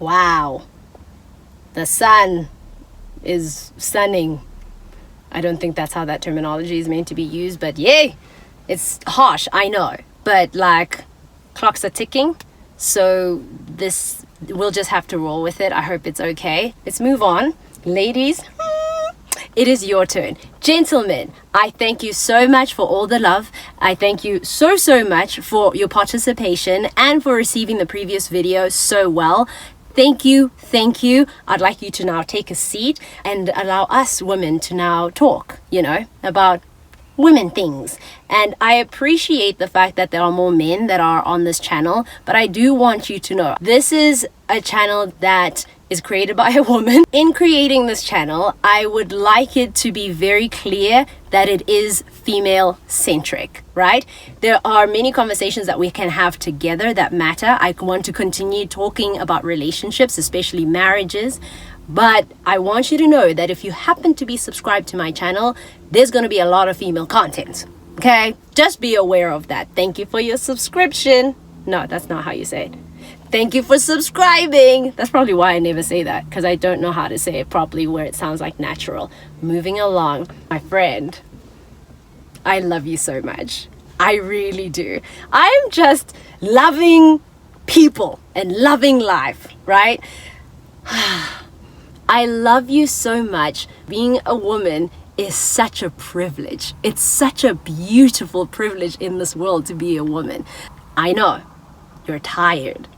Wow. The sun is sunning. I don't think that's how that terminology is meant to be used, but yay, it's harsh, I know. But like, clocks are ticking, so we'll just have to roll with it. I hope it's okay. Let's move on. Ladies, it is your turn. Gentlemen, I thank you so much for all the love. I thank you so much for your participation and for receiving the previous video so well. Thank you. I'd like you to now take a seat and allow us women to now talk, about women things. And I appreciate the fact that there are more men that are on this channel, but I do want you to know this is a channel that is created by a woman. In creating this channel, I would like it to be very clear that it is female centric, right? There are many conversations that we can have together that matter. I want to continue talking about relationships, especially marriages. But I want you to know that if you happen to be subscribed to my channel, there's going to be a lot of female content. Okay? Just be aware of that. Thank you for your subscription. No, that's not how you say it. Thank you for subscribing. That's probably why I never say that, because I don't know how to say it properly where it sounds like natural. Moving along, my friend, I love you so much. I really do. I'm just loving people and loving life, right? I love you so much. Being a woman is such a privilege. It's such a beautiful privilege in this world to be a woman. I know you're tired.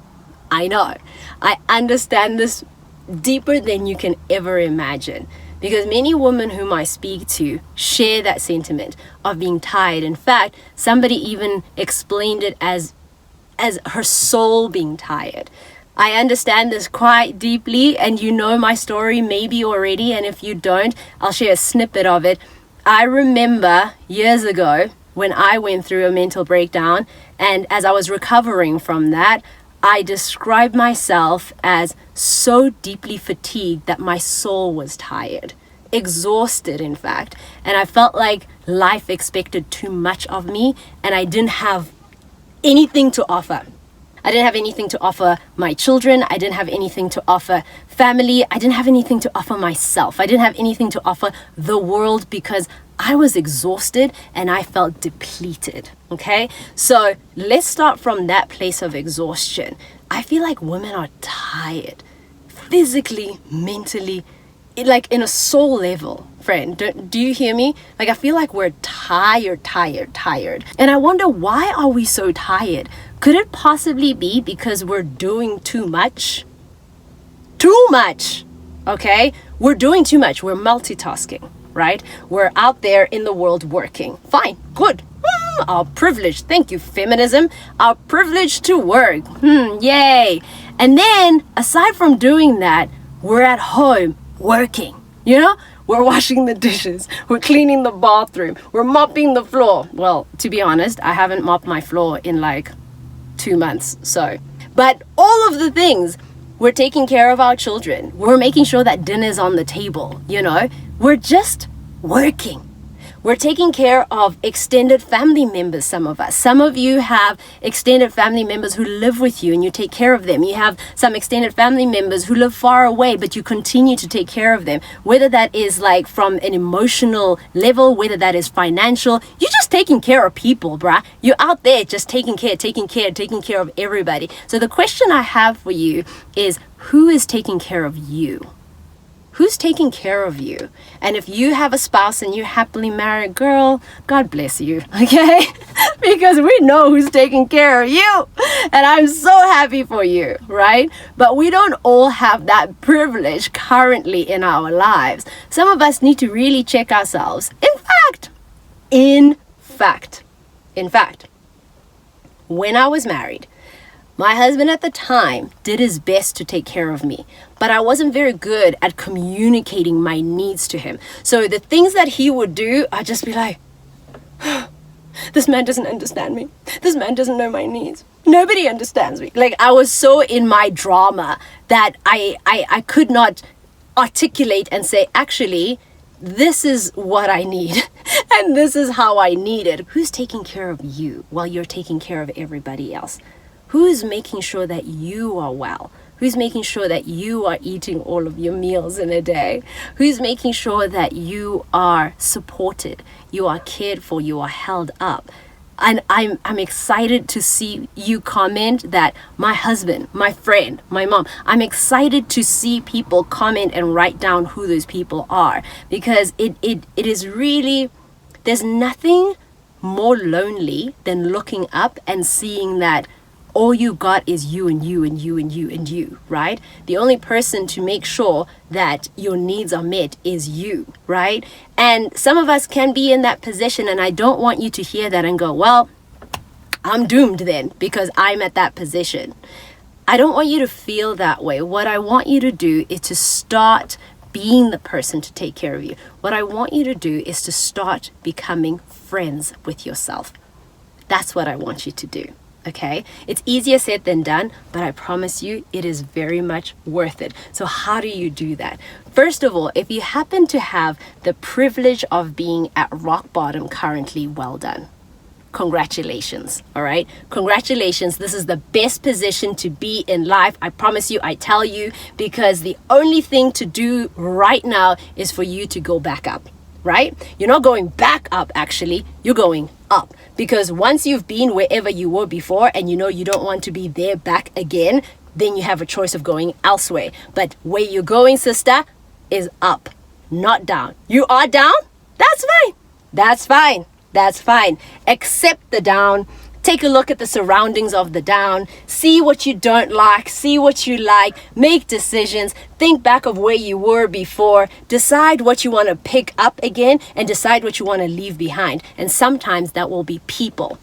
I know. I understand this deeper than you can ever imagine, because many women whom I speak to share that sentiment of being tired. In fact, somebody even explained it as her soul being tired. I understand this quite deeply, and you know my story maybe already, and if you don't, I'll share a snippet of it. I remember years ago when I went through a mental breakdown, and as I was recovering from that, I described myself as so deeply fatigued that my soul was tired, exhausted in fact, and I felt like life expected too much of me, and I didn't have anything to offer. I didn't have anything to offer my children. I didn't have anything to offer family. I didn't have anything to offer myself. I didn't have anything to offer the world because I was exhausted and I felt depleted. Okay, so let's start from that place of exhaustion. I feel like women are tired, physically, mentally, like in a soul level. Friend, do you hear me? Like, I feel like we're tired. And I wonder, why are we so tired? Could it possibly be because we're doing too much? Too much, okay? We're doing too much. We're multitasking, right? We're out there in the world working. Fine, good. Our privilege. Thank you, feminism. Our privilege to work. Yay. And then, aside from doing that, we're at home working, We're washing the dishes, we're cleaning the bathroom, we're mopping the floor. Well, to be honest, I haven't mopped my floor in like 2 months, so. But all of the things, we're taking care of our children, we're making sure that dinner's on the table, We're just working. We're taking care of extended family members, some of us. Some of you have extended family members who live with you and you take care of them. You have some extended family members who live far away, but you continue to take care of them. Whether that is like from an emotional level, whether that is financial, you're just taking care of people, bruh. You're out there just taking care of everybody. So the question I have for you is, who is taking care of you? Who's taking care of you? And if you have a spouse and you're happily married, girl, God bless you, okay? Because we know who's taking care of you. And I'm so happy for you, right? But we don't all have that privilege currently in our lives. Some of us need to really check ourselves. In fact, when I was married, my husband at the time did his best to take care of me, but I wasn't very good at communicating my needs to him. So the things that he would do, I'd just be like, this man doesn't understand me. This man doesn't know my needs. Nobody understands me. Like, I was so in my drama that I could not articulate and say, actually, this is what I need and this is how I need it. Who's taking care of you while you're taking care of everybody else? Who is making sure that you are well? Who's making sure that you are eating all of your meals in a day? Who's making sure that you are supported, you are cared for, you are held up? And I'm excited to see you comment that my husband, my friend, my mom. I'm excited to see people comment and write down who those people are, because it is really, there's nothing more lonely than looking up and seeing that all you got is you and you and you and you and you, right? The only person to make sure that your needs are met is you, right? And some of us can be in that position, and I don't want you to hear that and go, well, I'm doomed then because I'm at that position. I don't want you to feel that way. What I want you to do is to start being the person to take care of you. What I want you to do is to start becoming friends with yourself. That's what I want you to do. Okay, it's easier said than done, but I promise you it is very much worth it. So how do you do that? First of all, if you happen to have the privilege of being at rock bottom currently, well done. Congratulations. All right, congratulations. This is the best position to be in life. I promise you, I tell you, because the only thing to do right now is for you to go back up. Right? You're not going back up, actually, you're going up. Because once you've been wherever you were before and you know you don't want to be there back again, then you have a choice of going elsewhere. But where you're going, sister, is up, not down. You are down? That's fine. That's fine. That's fine. Accept the down. Take a look at the surroundings of the down. See what you don't like. See what you like. Make decisions. Think back of where you were before. Decide what you want to pick up again and decide what you want to leave behind. And sometimes that will be people.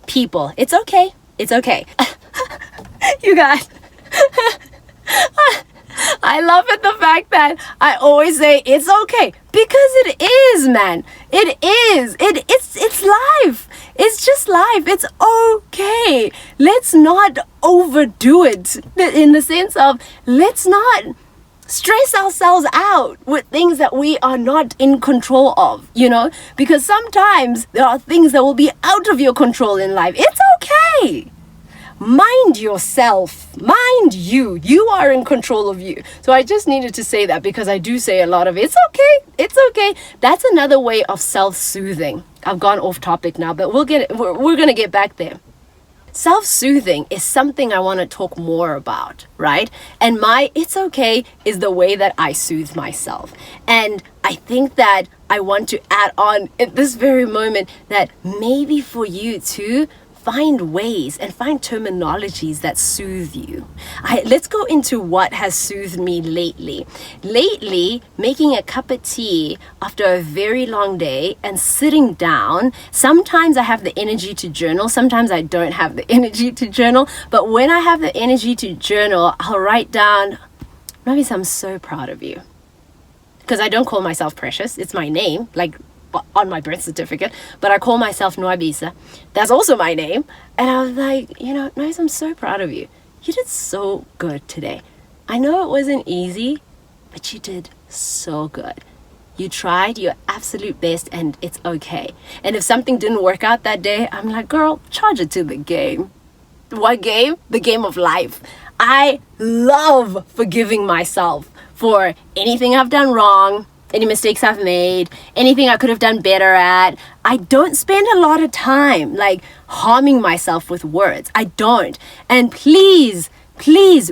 People. It's okay. It's okay. You guys. I love it, the fact that I always say it's okay, because it is, man. It is. It's life. It's just life. It's okay. Let's not overdo it, in the sense of let's not stress ourselves out with things that we are not in control of, because sometimes there are things that will be out of your control in life. It's okay. Mind yourself. Mind you. You are in control of you. So I just needed to say that, because I do say a lot of it's okay. It's okay. That's another way of self-soothing. I've gone off topic now, but we're going to get back there. Self-soothing is something I want to talk more about, right? And my it's okay is the way that I soothe myself. And I think that I want to add on at this very moment that maybe for you too, find ways and find terminologies that soothe you. Let's go into what has soothed me lately. Lately, making a cup of tea after a very long day and sitting down. Sometimes I have the energy to journal. Sometimes I don't have the energy to journal. But when I have the energy to journal, I'll write down, Novis, I'm so proud of you. Because I don't call myself Precious. It's my name. Like, on my birth certificate, but I call myself Nwabisa. That's also my name. And I was like, Noise, I'm so proud of you. You did so good today. I know it wasn't easy, but you did so good. You tried your absolute best, and it's okay. And if something didn't work out that day, I'm like, girl, charge it to the game. What game? The game of life. I love forgiving myself for anything I've done wrong, any mistakes I've made, anything I could have done better at. I don't spend a lot of time like harming myself with words. I don't. And please,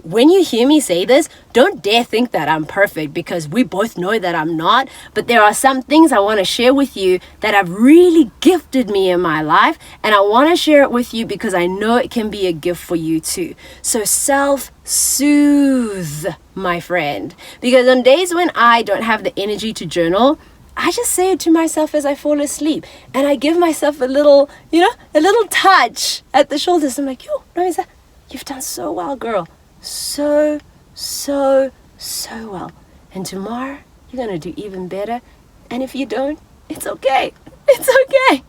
when you hear me say this, don't dare think that I'm perfect, because we both know that I'm not. But there are some things I want to share with you that have really gifted me in my life. And I want to share it with you because I know it can be a gift for you too. So self-soothe, my friend. Because on days when I don't have the energy to journal, I just say it to myself as I fall asleep. And I give myself a little touch at the shoulders. I'm like, yo, Noisa, you've done so well, girl. So well. And tomorrow, you're going to do even better. And if you don't, it's okay. It's okay.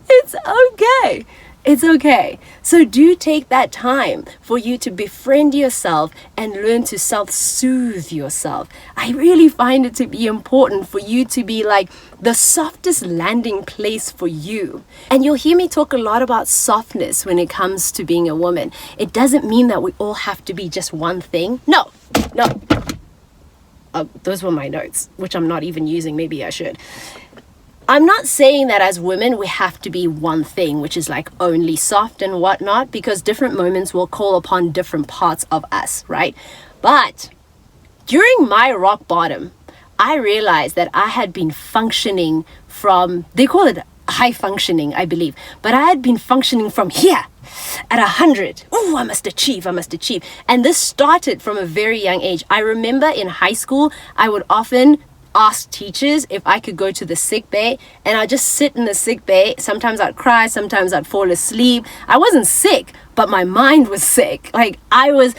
It's okay. It's okay. So do take that time for you to befriend yourself and learn to self-soothe yourself. I really find it to be important for you to be like the softest landing place for you. And you'll hear me talk a lot about softness when it comes to being a woman. It doesn't mean that we all have to be just one thing. No. Those were my notes, which I'm not even using. Maybe I should. I'm not saying that as women we have to be one thing, which is like only soft and whatnot, because different moments will call upon different parts of us, right? But during my rock bottom, I realized that I had been functioning from, they call it high functioning, I believe, but I had been functioning from here at 100. Oh, I must achieve. And this started from a very young age. I remember in high school, I would often ask teachers if I could go to the sick bay, and I'd just sit in the sick bay. Sometimes I'd cry, sometimes I'd fall asleep. I wasn't sick, but my mind was sick. Like I was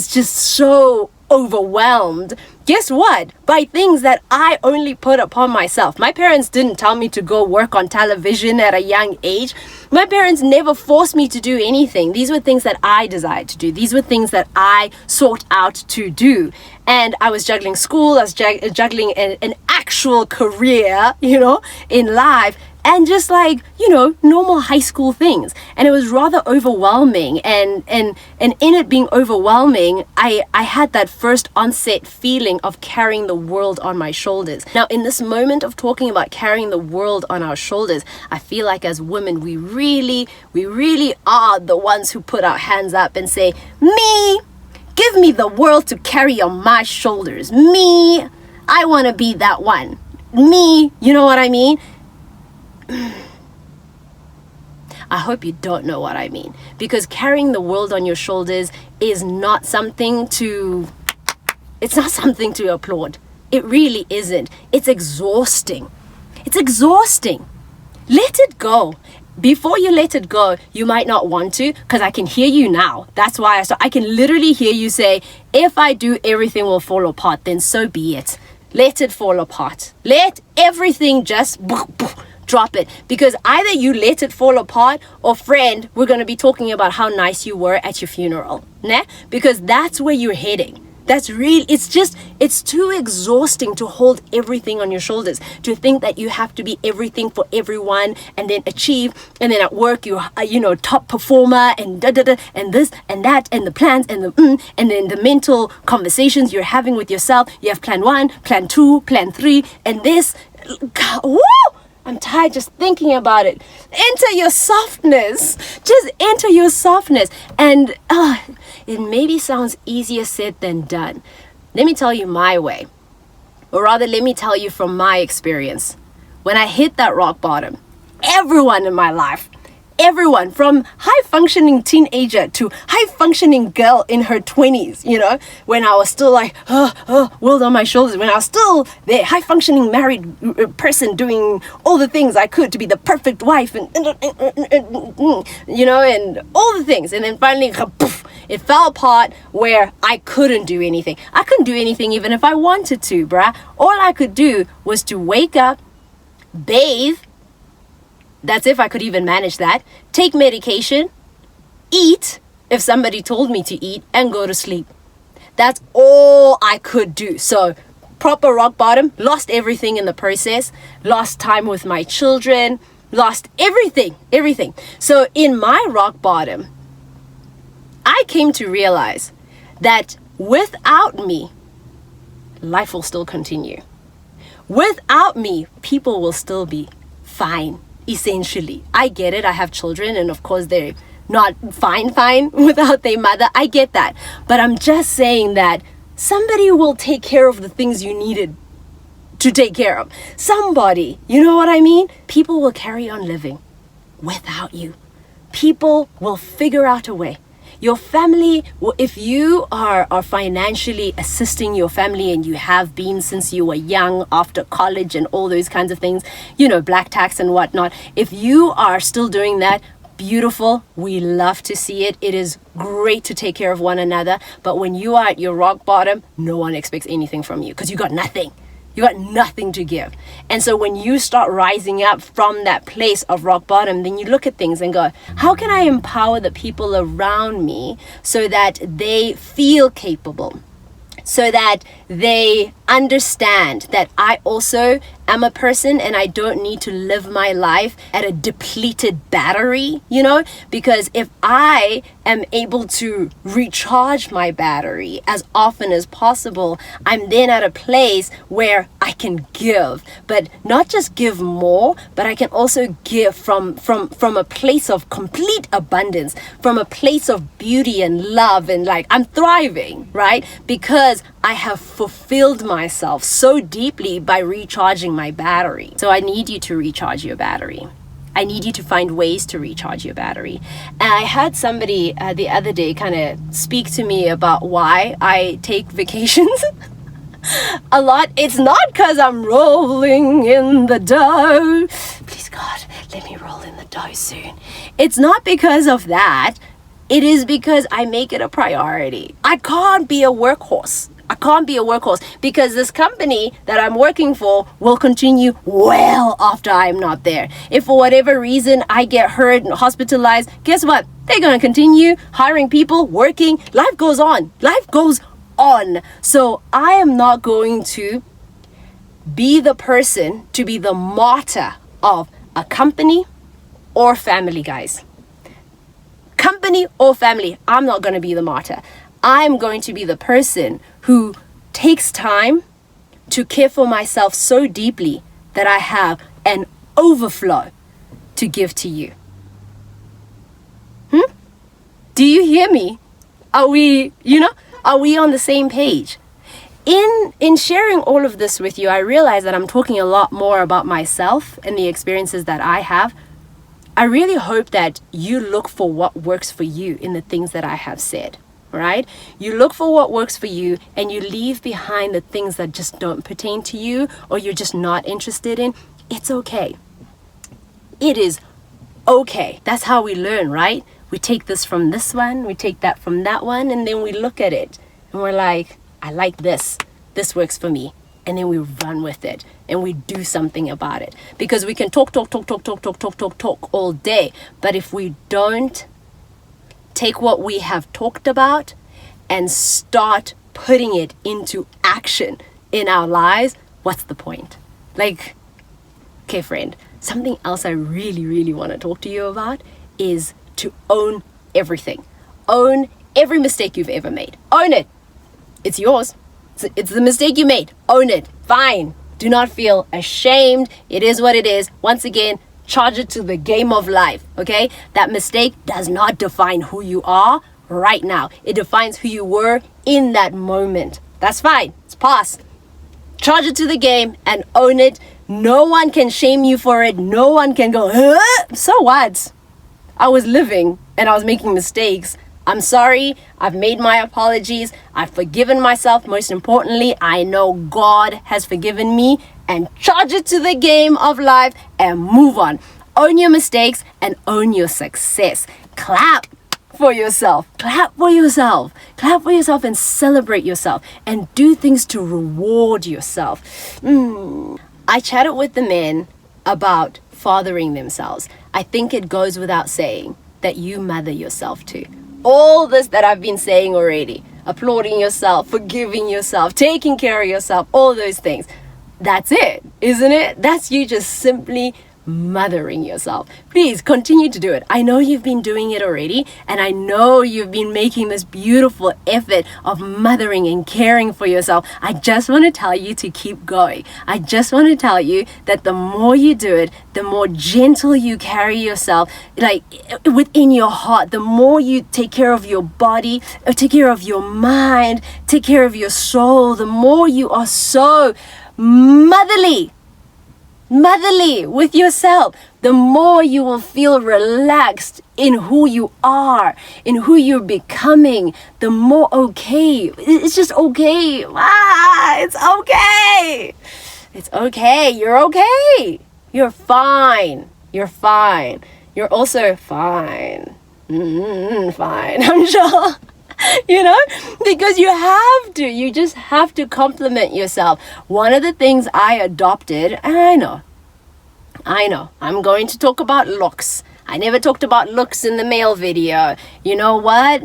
just so overwhelmed. Guess what? By things that I only put upon myself. My parents didn't tell me to go work on television at a young age. My parents never forced me to do anything. These were things that I desired to do. These were things that I sought out to do. And I was juggling school, I was juggling an actual career, in life, and just like, normal high school things. And it was rather overwhelming. And in it being overwhelming, I had that first onset feeling of carrying the world on my shoulders. Now, in this moment of talking about carrying the world on our shoulders, I feel like as women, we really are the ones who put our hands up and say, me, give me the world to carry on my shoulders. Me, I want to be that one. Me, you know what I mean? I hope you don't know what I mean, because carrying the world on your shoulders is not something to applaud. It really isn't. It's exhausting. Let it go. Before you let it go, you might not want to, because I can hear you now. That's why I can literally hear you say, if I do, everything will fall apart. Then so be it. Let it fall apart. Let everything just drop it. Because either you let it fall apart, or friend, we're going to be talking about how nice you were at your funeral. Nah? Because that's where you're heading. That's real. It's too exhausting to hold everything on your shoulders, to think that you have to be everything for everyone and then achieve, and then at work you're top performer and and this and that and the plans and and then the mental conversations you're having with yourself. You have plan 1, plan 2, plan 3, and this. Woo! I'm tired just thinking about it. Enter your softness. Just enter your softness. And it maybe sounds easier said than done. Let me tell you my way. Or rather, let me tell you from my experience. When I hit that rock bottom, everyone in my life, everyone from high-functioning teenager to high-functioning girl in her 20s, when I was still like, world on my shoulders, when I was still the high-functioning married person doing all the things I could to be the perfect wife and all the things. And then finally, it fell apart where I couldn't do anything. I couldn't do anything even if I wanted to, bruh. All I could do was to wake up, bathe. That's if I could even manage that. Take medication, eat if somebody told me to eat, and go to sleep. That's all I could do. So proper rock bottom, lost everything in the process, lost time with my children, lost everything. So in my rock bottom, I came to realize that without me, life will still continue. Without me, people will still be fine. Essentially, I get it. I have children, and of course they're not fine without their mother. I get that, but I'm just saying that somebody will take care of the things you needed to take care of. Somebody, you know what I mean? People will carry on living without you. People will figure out a way. Your family, if you are financially assisting your family, and you have been since you were young, after college and all those kinds of things, black tax and whatnot, if you are still doing that, beautiful. We love to see it. It is great to take care of one another. But when you are at your rock bottom, no one expects anything from you because you got nothing. You got nothing to give. And so when you start rising up from that place of rock bottom, then you look at things and go, how can I empower the people around me so that they feel capable? So that they understand that I also am a person and I don't need to live my life at a depleted battery, because if I am able to recharge my battery as often as possible, I'm then at a place where I can give, but not just give more, but I can also give from a place of complete abundance, from a place of beauty and love, and like I'm thriving, right? Because I have fulfilled myself so deeply by recharging my battery. So I need you to recharge your battery. I need you to find ways to recharge your battery. And I had somebody the other day kind of speak to me about why I take vacations a lot. It's not because I'm rolling in the dough. Please God, let me roll in the dough soon. It's not because of that. It is because I make it a priority. I can't be a workhorse. Because this company that I'm working for will continue well after I'm not there. If for whatever reason I get hurt and hospitalized, guess what? They're going to continue hiring people, working. Life goes on. So I am not going to be the person to be the martyr of a company or family, guys. Company or family, I'm not going to be the martyr. I'm going to be the person who takes time to care for myself so deeply that I have an overflow to give to you. Do you hear me? Are we on the same page? In sharing all of this with you, I realize that I'm talking a lot more about myself and the experiences that I have. I really hope that you look for what works for you in the things that I have said. Right? You look for what works for you and you leave behind the things that just don't pertain to you or you're just not interested in. It's okay. It is okay. That's how we learn, right? We take this from this one, we take that from that one, and then we look at it and we're like, I like this. This works for me. And then we run with it and we do something about it. Because we can talk all day. But if we don't take what we have talked about and start putting it into action in our lives, what's the point? Like, okay, friend, something else I really, really want to talk to you about is to own everything. Own every mistake you've ever made. Own it. It's yours. It's the mistake you made. Own it. Fine. Do not feel ashamed. It is what it is. Once again, charge it to the game of life, okay? That mistake does not define who you are right now. It defines who you were in that moment. That's fine. It's past. Charge it to the game and own it. No one can shame you for it. No one can go, so what? I was living and I was making mistakes. I'm sorry. I've made my apologies. I've forgiven myself. Most importantly, I know God has forgiven me. And charge it to the game of life and move on. Own your mistakes and own your success. Clap for yourself. Clap for yourself. Clap for yourself and celebrate yourself. And do things to reward yourself. I chatted with the men about fathering themselves. I think it goes without saying that you mother yourself too. All this that I've been saying already. Applauding yourself, forgiving yourself, taking care of yourself, all those things. That's it, isn't it? That's you just simply mothering yourself. Please continue to do it. I know you've been doing it already, and I know you've been making this beautiful effort of mothering and caring for yourself. I just want to tell you to keep going. I just want to tell you that the more you do it, the more gentle you carry yourself, like within your heart, the more you take care of your body, take care of your mind, take care of your soul, the more you are so motherly with yourself, the more you will feel relaxed in who you are, in who you're becoming, the more okay. It's just okay. It's okay. It's okay. You're okay. You're fine. You're fine. You're also fine. Fine. I'm sure. You know, because you just have to compliment yourself. One of the things I adopted, and I know, I'm going to talk about looks. I never talked about looks in the male video. You know what?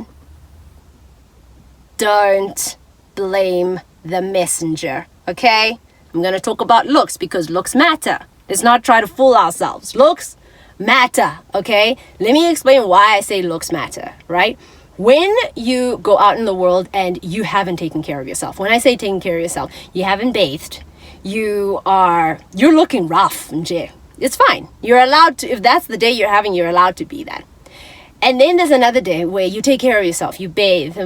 Don't blame the messenger, okay? I'm going to talk about looks because looks matter. Let's not try to fool ourselves. Looks matter, okay? Let me explain why I say looks matter, right? When you go out in the world and you haven't taken care of yourself, when I say taking care of yourself, you haven't bathed, you're looking rough, nje. It's fine. You're allowed to, if that's the day you're having, you're allowed to be that. And then there's another day where you take care of yourself, you bathe,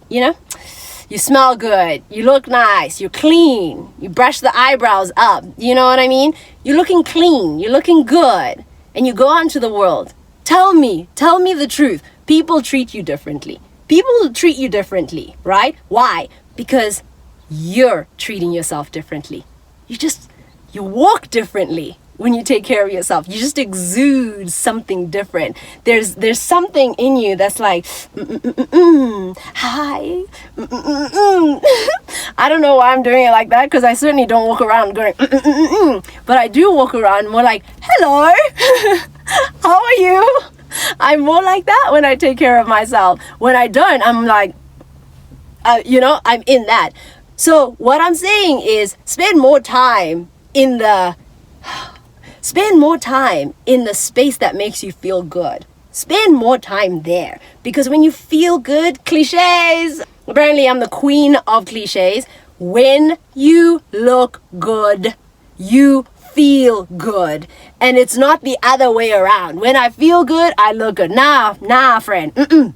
you know, you smell good, you look nice, you're clean, you brush the eyebrows up, you know what I mean? You're looking clean, you're looking good, and you go out into the world. Tell me the truth. People treat you differently. People treat you differently, right? Why? Because you're treating yourself differently. You walk differently when you take care of yourself. You just exude something different. There's something in you that's like, hi. I don't know why I'm doing it like that, because I certainly don't walk around going, but I do walk around more like, hello, how are you? I'm more like that when I take care of myself. When I don't, I'm like, I'm in that. So what I'm saying is spend more time in the space that makes you feel good. Spend more time there, because when you feel good, cliches, apparently I'm the queen of cliches. When you look good, you feel good. And it's not the other way around. When I feel good, I look good. Nah, friend.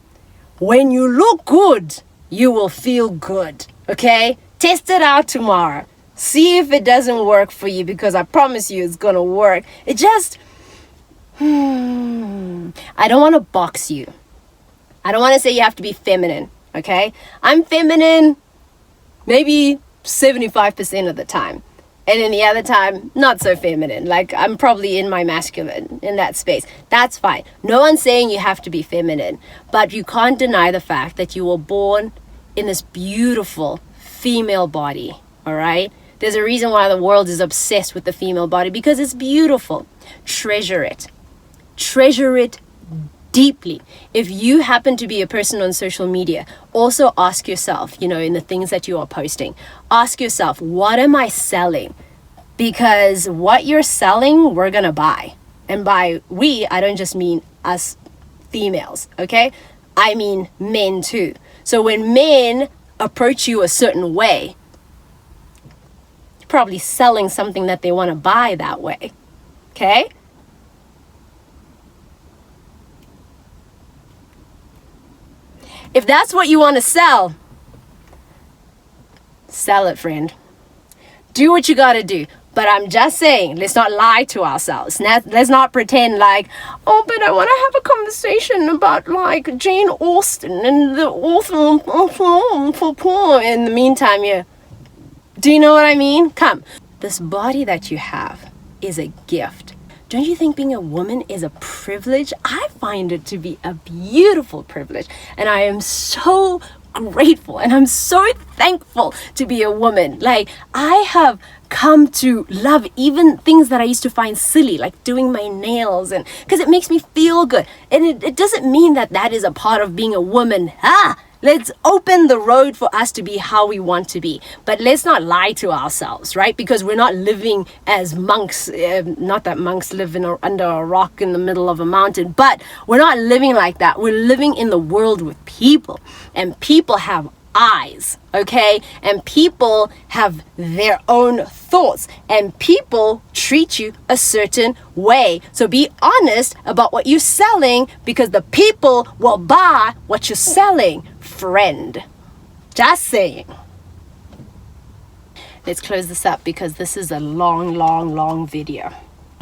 When you look good, you will feel good. Okay? Test it out tomorrow. See if it doesn't work for you, because I promise you it's gonna work. It just, I don't want to box you. I don't want to say you have to be feminine, okay? I'm feminine maybe 75% of the time. And then the other time, not so feminine. Like, I'm probably in my masculine, in that space. That's fine. No one's saying you have to be feminine. But you can't deny the fact that you were born in this beautiful female body, all right? There's a reason why the world is obsessed with the female body, because it's beautiful. Treasure it. Treasure it deeply. If you happen to be a person on social media, also ask yourself, in the things that you are posting, ask yourself, what am I selling? Because what you're selling, we're going to buy. And by we, I don't just mean us females, okay? I mean men too. So when men approach you a certain way, probably selling something that they want to buy that way, okay? If that's what you want to sell it, friend. Do what you got to do. But I'm just saying, let's not lie to ourselves. Let's not pretend like, oh, but I want to have a conversation about like Jane Austen and the author. In the meantime, yeah. Do you know what I mean? Come. This body that you have is a gift. Don't you think being a woman is a privilege? I find it to be a beautiful privilege. And I am so grateful and I'm so thankful to be a woman. Like, I have come to love even things that I used to find silly, like doing my nails, and because it makes me feel good. And it doesn't mean that is a part of being a woman. Let's open the road for us to be how we want to be. But let's not lie to ourselves, right? Because we're not living as monks. Not that monks live under a rock in the middle of a mountain, but we're not living like that. We're living in the world with people. And people have eyes, okay? And people have their own thoughts. And people treat you a certain way. So be honest about what you're selling, because the people will buy what you're selling. Friend. Just saying. Let's close this up because this is a long video.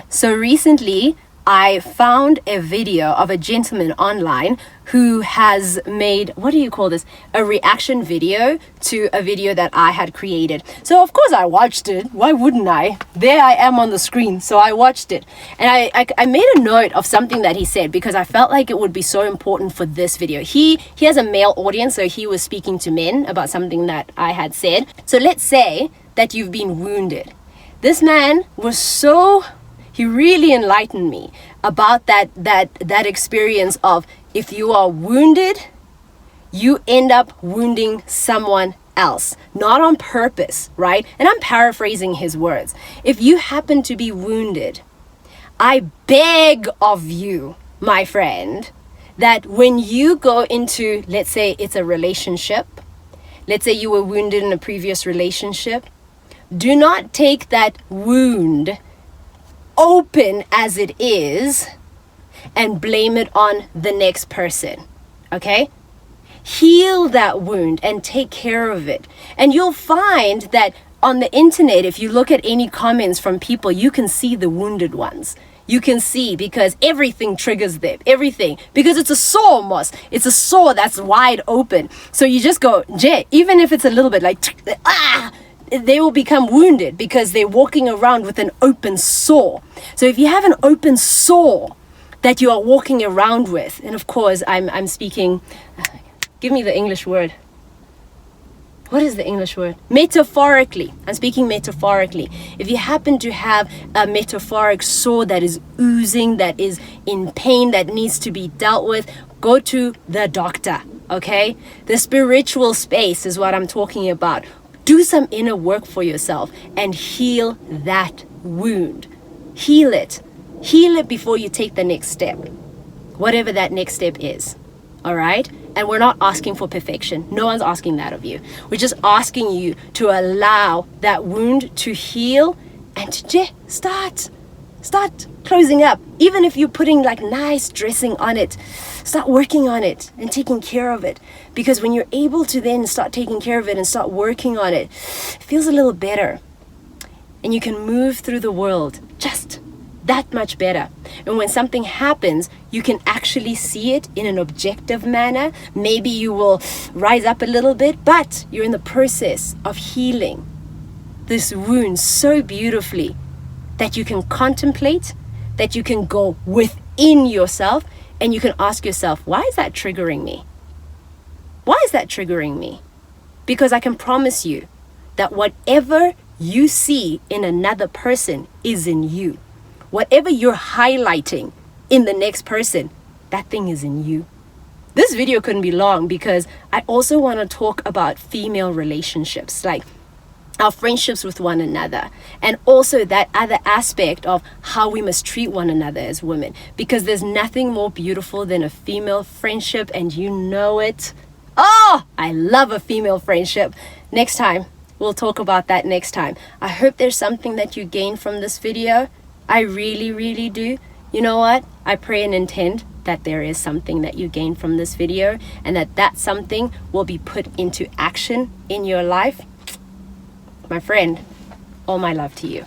So recently, I found a video of a gentleman online who has made, what do you call this? A reaction video to a video that I had created. So of course I watched it. Why wouldn't I? There I am on the screen. So I watched it. And I made a note of something that he said because I felt like it would be so important for this video. He has a male audience, so he was speaking to men about something that I had said. So let's say that you've been wounded. This man was he really enlightened me about that experience of if you are wounded, you end up wounding someone else, not on purpose, right? And I'm paraphrasing his words. If you happen to be wounded, I beg of you, my friend, that when you go into, let's say it's a relationship, let's say you were wounded in a previous relationship, do not take that wound, open as it is, and blame it on the next person. Okay? Heal that wound and take care of it. And you'll find that on the internet, if you look at any comments from people, you can see the wounded ones. You can see because everything triggers them. Everything. Because it's a sore, Moss. It's a sore that's wide open. So you just go, even if it's a little bit like, they will become wounded because they're walking around with an open sore. So if you have an open sore that you are walking around with, and of course I'm speaking, give me the English word. What is the English word? Metaphorically. I'm speaking metaphorically. If you happen to have a metaphoric sore that is oozing, that is in pain, that needs to be dealt with, go to the doctor, okay? The spiritual space is what I'm talking about. Do some inner work for yourself and heal that wound. Heal it. Heal it before you take the next step, whatever that next step is. All right? And we're not asking for perfection. No one's asking that of you. We're just asking you to allow that wound to heal and to start closing up. Even if you're putting like nice dressing on it, start working on it and taking care of it. Because when you're able to then start taking care of it and start working on it, it feels a little better. And you can move through the world just that much better. And when something happens, you can actually see it in an objective manner. Maybe you will rise up a little bit, but you're in the process of healing this wound so beautifully that you can contemplate, that you can go within yourself, and you can ask yourself, why is that triggering me? Why is that triggering me? Because I can promise you that whatever you see in another person is in you. Whatever you're highlighting in the next person, that thing is in you. This video couldn't be long because I also want to talk about female relationships, like our friendships with one another, and also that other aspect of how we must treat one another as women, because there's nothing more beautiful than a female friendship, and you know it. Oh, I love a female friendship. Next time, we'll talk about that next time. I hope there's something that you gain from this video. I really, really do. You know what? I pray and intend that there is something that you gain from this video, and that something will be put into action in your life. My friend, all my love to you.